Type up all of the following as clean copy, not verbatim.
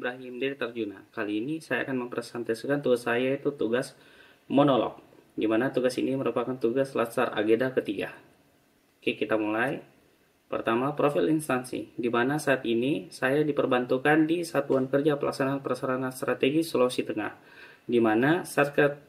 Ibrahim dari Tarjuna. Kali ini saya akan mempresentasikan tugas saya, yaitu tugas monolog, di mana tugas ini merupakan tugas latsar agenda ketiga. Oke, kita mulai. Pertama, profil instansi, di mana saat ini saya diperbantukan di Satuan Kerja Pelaksanaan Prasarana Strategis Sulawesi Tengah, di mana Satker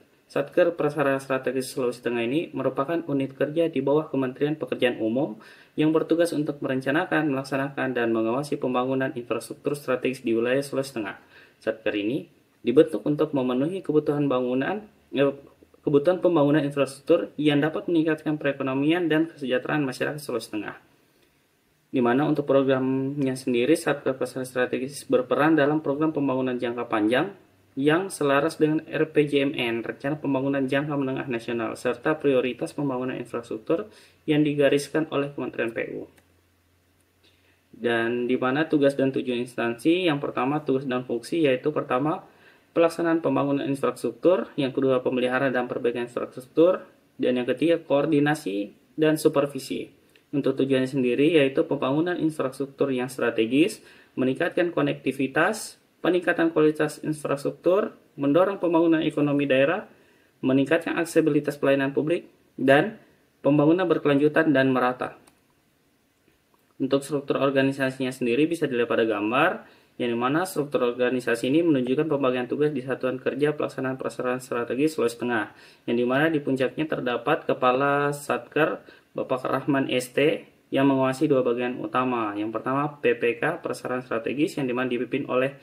Prasarana Strategis Sulawesi Tengah ini merupakan unit kerja di bawah Kementerian Pekerjaan Umum yang bertugas untuk merencanakan, melaksanakan, dan mengawasi pembangunan infrastruktur strategis di wilayah Sulawesi Tengah. Satker ini dibentuk untuk memenuhi kebutuhan pembangunan infrastruktur yang dapat meningkatkan perekonomian dan kesejahteraan masyarakat Sulawesi Tengah. Di mana untuk programnya sendiri, Satker Prasarana Strategis berperan dalam program pembangunan jangka panjang yang selaras dengan RPJMN, Rencana Pembangunan Jangka Menengah Nasional, serta prioritas pembangunan infrastruktur yang digariskan oleh Kementerian PU. Dan di mana tugas dan tujuan instansi, yang pertama tugas dan fungsi, yaitu pertama pelaksanaan pembangunan infrastruktur, yang kedua pemeliharaan dan perbaikan infrastruktur, dan yang ketiga koordinasi dan supervisi. Untuk tujuannya sendiri, yaitu pembangunan infrastruktur yang strategis, meningkatkan konektivitas, peningkatan kualitas infrastruktur, mendorong pembangunan ekonomi daerah, meningkatkan aksesibilitas pelayanan publik, dan pembangunan berkelanjutan dan merata. Untuk struktur organisasinya sendiri bisa dilihat pada gambar, yang dimana struktur organisasi ini menunjukkan pembagian tugas di Satuan Kerja Pelaksanaan Prasarana Strategis Sulawesi Tengah, yang dimana di puncaknya terdapat Kepala Satker Bapak Rahman ST, yang menguasai dua bagian utama. Yang pertama PPK Prasarana Strategis, yang dimana dipimpin oleh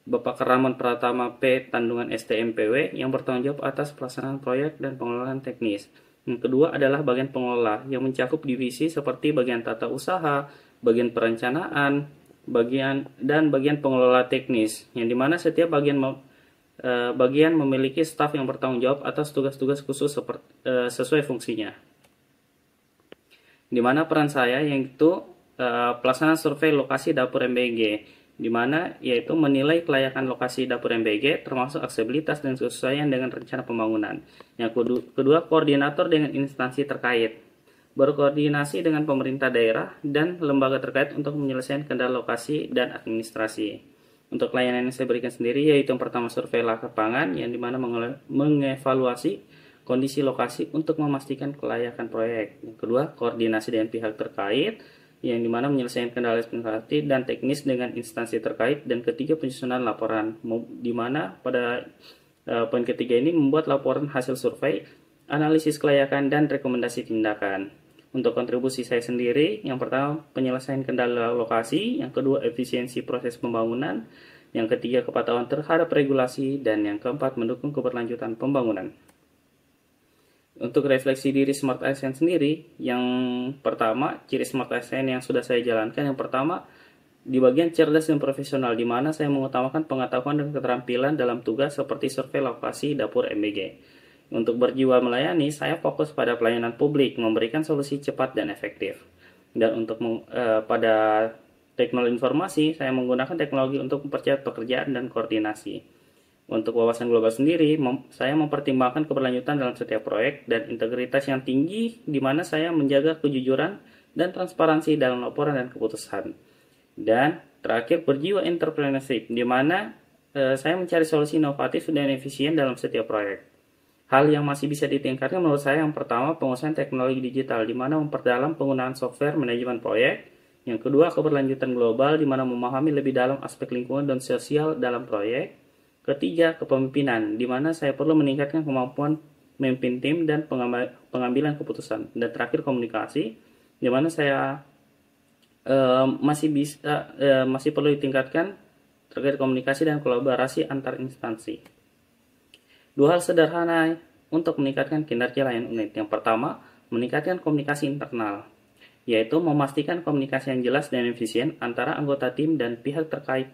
Bapak Keraman Pratama P. Tandungan STMPW, yang bertanggung jawab atas pelaksanaan proyek dan pengelolaan teknis. Yang kedua adalah bagian pengelola, yang mencakup divisi seperti bagian tata usaha, bagian perencanaan, bagian pengelola teknis, yang dimana setiap bagian memiliki staf yang bertanggung jawab atas tugas-tugas khusus sesuai fungsinya. Di mana peran saya yaitu pelaksanaan survei lokasi dapur MBG, di mana yaitu menilai kelayakan lokasi dapur MBG termasuk aksesibilitas dan kesesuaian dengan rencana pembangunan. Yang kedua, koordinator dengan instansi terkait, berkoordinasi dengan pemerintah daerah dan lembaga terkait untuk menyelesaikan kendala lokasi dan administrasi. Untuk layanan yang saya berikan sendiri yaitu yang pertama survei lapangan, yang dimana mengevaluasi kondisi lokasi untuk memastikan kelayakan proyek. Yang kedua, koordinasi dengan pihak terkait, yang dimana menyelesaikan kendala administratif dan teknis dengan instansi terkait. Dan ketiga, penyusunan laporan, dimana pada poin ketiga ini membuat laporan hasil survei, analisis kelayakan, dan rekomendasi tindakan. Untuk kontribusi saya sendiri, yang pertama penyelesaian kendala lokasi, yang kedua efisiensi proses pembangunan, yang ketiga kepatuhan terhadap regulasi, dan yang keempat mendukung keberlanjutan pembangunan. Untuk refleksi diri Smart ASN sendiri, yang pertama, ciri Smart ASN yang sudah saya jalankan, yang pertama, di bagian cerdas dan profesional, di mana saya mengutamakan pengetahuan dan keterampilan dalam tugas seperti survei lokasi dapur MBG. Untuk berjiwa melayani, saya fokus pada pelayanan publik, memberikan solusi cepat dan efektif. Dan untuk pada teknologi informasi, saya menggunakan teknologi untuk mempercepat pekerjaan dan koordinasi. Untuk wawasan global sendiri, saya mempertimbangkan keberlanjutan dalam setiap proyek dan integritas yang tinggi, di mana saya menjaga kejujuran dan transparansi dalam laporan dan keputusan. Dan terakhir, berjiwa entrepreneurship, di mana saya mencari solusi inovatif dan efisien dalam setiap proyek. Hal yang masih bisa ditingkatkan menurut saya, yang pertama penguasaan teknologi digital, di mana memperdalam penggunaan software manajemen proyek. Yang kedua, keberlanjutan global, di mana memahami lebih dalam aspek lingkungan dan sosial dalam proyek. Ketiga, kepemimpinan, di mana saya perlu meningkatkan kemampuan memimpin tim dan pengambilan keputusan. Dan terakhir, komunikasi, di mana saya masih perlu ditingkatkan terkait komunikasi dan kolaborasi antar instansi. Dua hal sederhana untuk meningkatkan kinerja layanan unit. Yang pertama, meningkatkan komunikasi internal, yaitu memastikan komunikasi yang jelas dan efisien antara anggota tim dan pihak terkait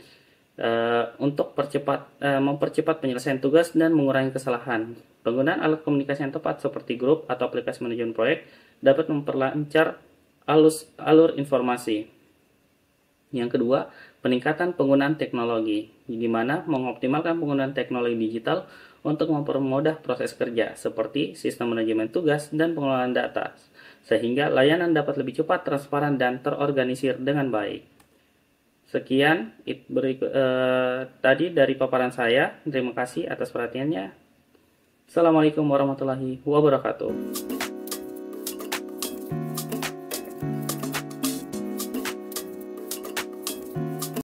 untuk mempercepat penyelesaian tugas dan mengurangi kesalahan. Penggunaan alat komunikasi yang tepat seperti grup atau aplikasi manajemen proyek dapat memperlancar alur informasi. Yang kedua, peningkatan penggunaan teknologi, di mana mengoptimalkan penggunaan teknologi digital untuk mempermudah proses kerja seperti sistem manajemen tugas dan pengelolaan data, sehingga layanan dapat lebih cepat, transparan, dan terorganisir dengan baik. Sekian tadi dari paparan saya. Terima kasih atas perhatiannya. Assalamualaikum warahmatullahi wabarakatuh.